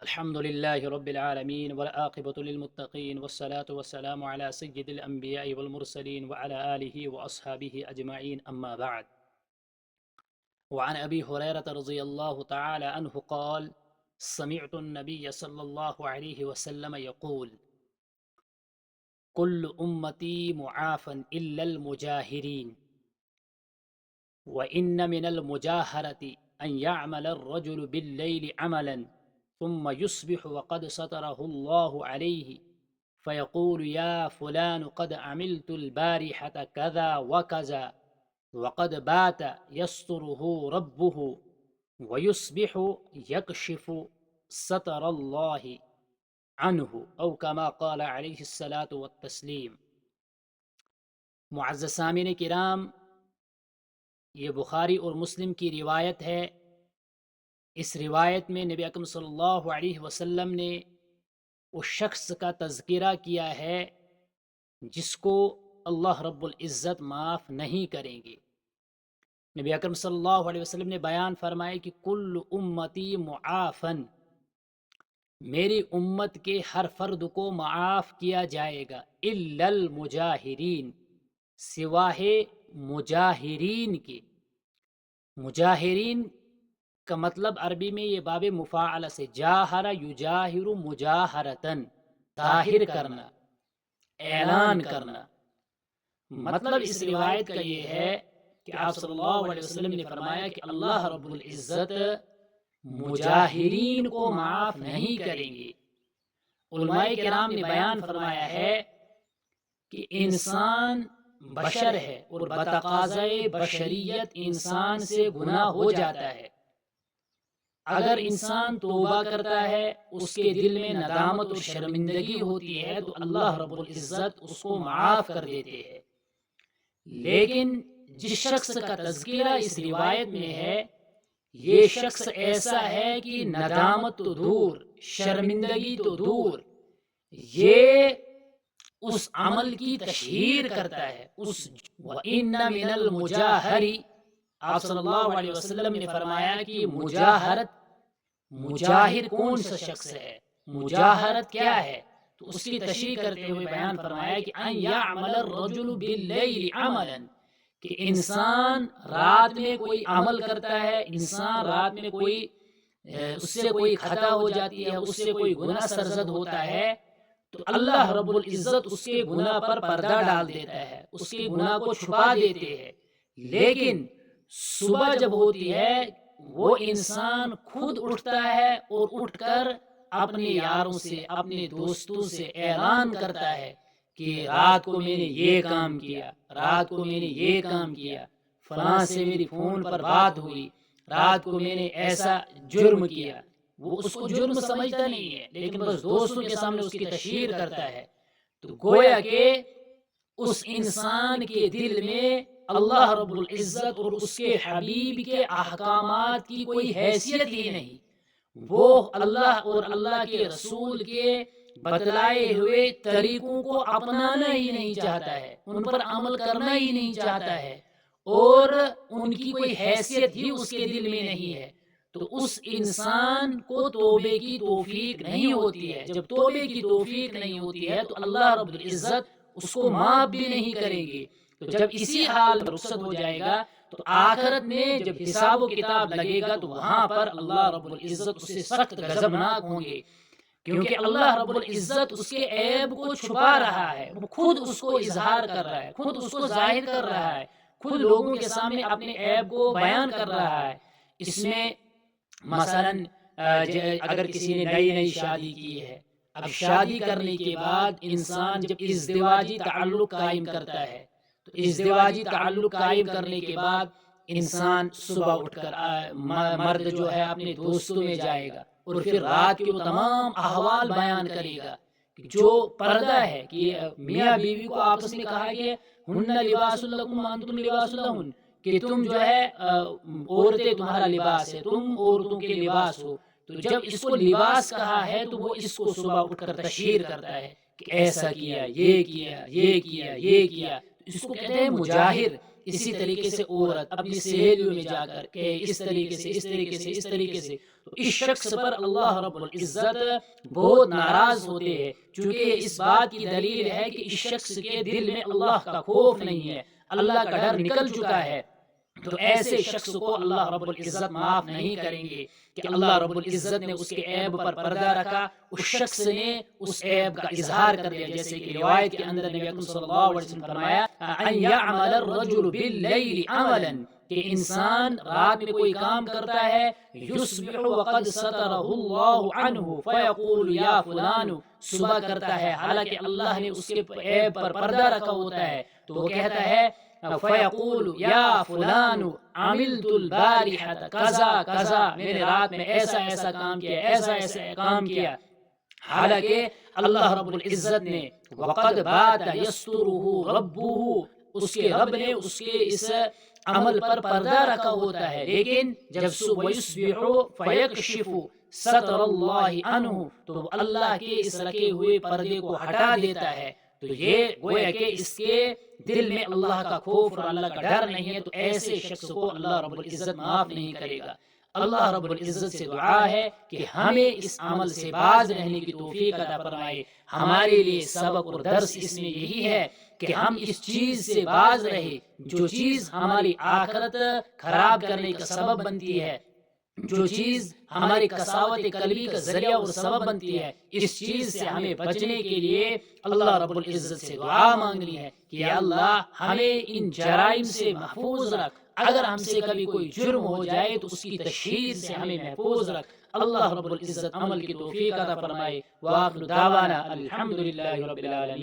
الحمد لله رب العالمين والعاقبة للمتقين والصلاة والسلام على سيد الأنبياء والمرسلين وعلى آله وأصحابه أجمعين أما بعد. وعن أبي هريرة رضي الله تعالى عنه قال: سمعت النبي صلى الله عليه وسلم يقول: كل أمتي معافى إلا المجاهرين، وإن من المجاهرة أن يعمل الرجل بالليل عملا ثم يصبح وقد ستره الله عليه فيقول: يا فلان قد عملت البارحة كذا وكذا، وقد بات يستره ربه، ويصبح يكشف ستر الله عنه، أو كما قال عليه الصلاة والتسليم. معزز سامعین کرام، یہ بخاری اور مسلم کی روایت ہے۔ اس روایت میں نبی اکرم صلی اللہ علیہ وسلم نے اس شخص کا تذکرہ کیا ہے جس کو اللہ رب العزت معاف نہیں کریں گے۔ نبی اکرم صلی اللہ علیہ وسلم نے بیان فرمایا کہ کل امتی معافن، میری امت کے ہر فرد کو معاف کیا جائے گا، الا المجاہرین، سوائے مجاہرین کے۔ مجاہرین کا مطلب عربی میں یہ باب مفاعلہ سے جاہر یجاہر مجاہرتن، ظاہر کرنا، اعلان کرنا۔ مطلب اس روایت کا یہ ہے کہ آپ صلی اللہ علیہ وسلم نے فرمایا کہ اللہ رب العزت مجاہرین کو معاف نہیں کریں گے۔ علماء کرام نے بیان فرمایا ہے کہ انسان بشر ہے اور بتقاضۂ بشریت انسان سے گناہ ہو جاتا ہے۔ اگر انسان توبہ کرتا ہے، اس کے دل میں ندامت اور شرمندگی ہوتی ہے تو اللہ رب العزت اس کو معاف کر دیتے ہیں۔ لیکن جس شخص کا تذکرہ اس روایت میں ہے، یہ شخص ایسا ہے کہ ندامت تو دور، شرمندگی تو دور، یہ اس عمل کی تشہیر کرتا ہے۔ وَإِنَّ مِنَ الْمُجَاهَرِ، آپ صلی اللہ علیہ وسلم نے فرمایا کہ مجاہرت، مجاہر کون سا شخص ہے، مجاہرت کیا ہے؟ تو اس کی تشریح کرتے ہوئے بیان فرمایا کہ ان یعمل الرجل باللیل عملا، کہ انسان رات میں کوئی عمل کرتا ہے، انسان رات میں کوئی اس سے کوئی خطا ہو جاتی ہے، اس سے کوئی گناہ سرزد ہوتا ہے، تو اللہ رب العزت اس کے گناہ پر پردہ ڈال دیتا ہے، اس کے گناہ کو چھپا دیتے ہیں۔ لیکن صبح جب ہوتی ہے، وہ انسان خود اٹھتا ہے اور اٹھ کر اپنے یاروں سے، اپنے دوستوں سے اعلان کرتا ہے کہ رات کو میں نے یہ کام کیا، رات کو میں نے یہ کام کیا، فلاں سے میری فون پر بات ہوئی، رات کو میں نے ایسا جرم کیا۔ وہ اس کو جرم سمجھتا نہیں ہے، لیکن بس دوستوں کے سامنے اس کی تشہیر کرتا ہے۔ تو گویا کہ اس انسان کے دل میں اللہ رب العزت اور اس کے حبیب کے احکامات کی کوئی حیثیت ہی نہیں۔ وہ اللہ اور اللہ کے رسول کے بتلائے ہوئے طریقوں کو اپنانا ہی نہیں چاہتا ہے، ان پر عمل کرنا ہی نہیں چاہتا ہے، اور ان کی کوئی حیثیت ہی اس کے دل میں نہیں ہے۔ تو اس انسان کو توبے کی توفیق نہیں ہوتی ہے۔ جب توبے کی توفیق نہیں ہوتی ہے تو اللہ رب العزت اس کو معاف بھی نہیں کریں گے۔ تو جب اسی حال میں رخصت ہو جائے گا تو آخرت میں جب حساب و کتاب لگے گا تو وہاں پر اللہ رب العزت اس سے سخت غضبناک ہوں گے، کیونکہ اللہ رب العزت اس کے عیب کو چھپا رہا ہے، وہ خود اس کو اظہار کر رہا ہے، خود اس کو ظاہر کر رہا ہے، خود لوگوں کے سامنے اپنے عیب کو بیان کر رہا ہے۔ اس میں مثلاً اگر کسی نے نئی شادی کی ہے، اب شادی کرنے کے بعد انسان جب ازدواجی تعلق قائم کرتا ہے، تو ازدواجی تعلق قائم کرنے کے بعد انسان صبح اٹھ کر مرد جو ہے اپنے دوستوں میں جائے گا اور پھر رات کے وہ تمام احوال بیان کرے گا، جو پردہ ہے کہ میاں بیوی کو آپس میں کہا کہ ہن لباس لکم وانتم لباس لہن، کہ تم جو ہے عورتیں تمہارا لباس ہے، تم عورتوں کے لباس ہو۔ تو جب اس کو لباس کہا ہے تو وہ اس کو صبح اٹھ کر تشہیر کرتا ہے کہ ایسا کیا، یہ کیا، یہ کیا، یہ کیا۔ اس کو کہتے ہیں مجاہر، اسی طریقے سے عورت اپنی سہیلیوں میں جا کر کہ اس طریقے سے اس طریقے سے اس طریقے سے، تو اس شخص پر اللہ رب العزت بہت ناراض ہوتے ہیں، چونکہ یہ اس بات کی دلیل ہے کہ اس شخص کے دل میں اللہ کا خوف نہیں ہے، اللہ کا ڈر نکل چکا ہے، تو ایسے شخص کو اللہ رب العزت معاف نہیں کریں گے کہ اللہ رب العزت نے اس کے عیب پر پردہ رکھا، اس شخص نے اس عیب کا اظہار کر دیا، جیسے کہ روایت کے اندر نبی اکرم صلی اللہ علیہ وسلم فرمایا ان یعمل الرجل باللیل عملا، کہ انسان رات میں کوئی کام کرتا ہے، یصبح وقد سترہ اللہ عنہ فیقول یا فلان، صبح کرتا ہے حالانکہ اللہ نے اس کے عیب پر پردہ رکھا ہوتا ہے، تو وہ کہتا ہے فیقول یا فلان عملت البارحة کذا کذا، میں نے رات میں ایسا ایسا کام کیا، ایسا ایسا کام کیا، حالانکہ اللہ رب العزت نے وقد بات یسترہ ربہ، اس کے رب نے اس کے اس عمل پر پردہ رکھا ہوتا ہے، لیکن جب صبح یصبح فیکشف ستر اللہ عنہ، تو اللہ کے اس رکھے ہوئے پردے کو ہٹا دیتا ہے، تو یہ گویا کہ اس کے دل میں اللہ کا خوف اور اللہ کا ڈر نہیں ہے، تو ایسے شخص کو اللہ رب العزت معاف نہیں کرے گا۔ اللہ رب العزت سے دعا ہے کہ ہمیں اس عمل سے باز رہنے کی توفیق عطا فرمائے۔ ہمارے لیے سبق اور درس اس میں یہی ہے کہ ہم اس چیز سے باز رہے جو چیز ہماری آخرت خراب کرنے کا سبب بنتی ہے، جو چیز ہماری کساوت قلبی کا ذریعہ اور سبب بنتی ہے، اس چیز سے ہمیں بچنے کے لیے اللہ رب العزت سے دعا مانگنی ہے کہ یا اللہ ہمیں ان جرائم سے محفوظ رکھ، اگر ہم سے کبھی کوئی جرم ہو جائے تو اس کی تشہیر سے ہمیں محفوظ رکھ۔ اللہ رب العزت عمل کی توفیق عطا فرمائے۔ وآخر دعوانا الحمدللہ رب العالمین۔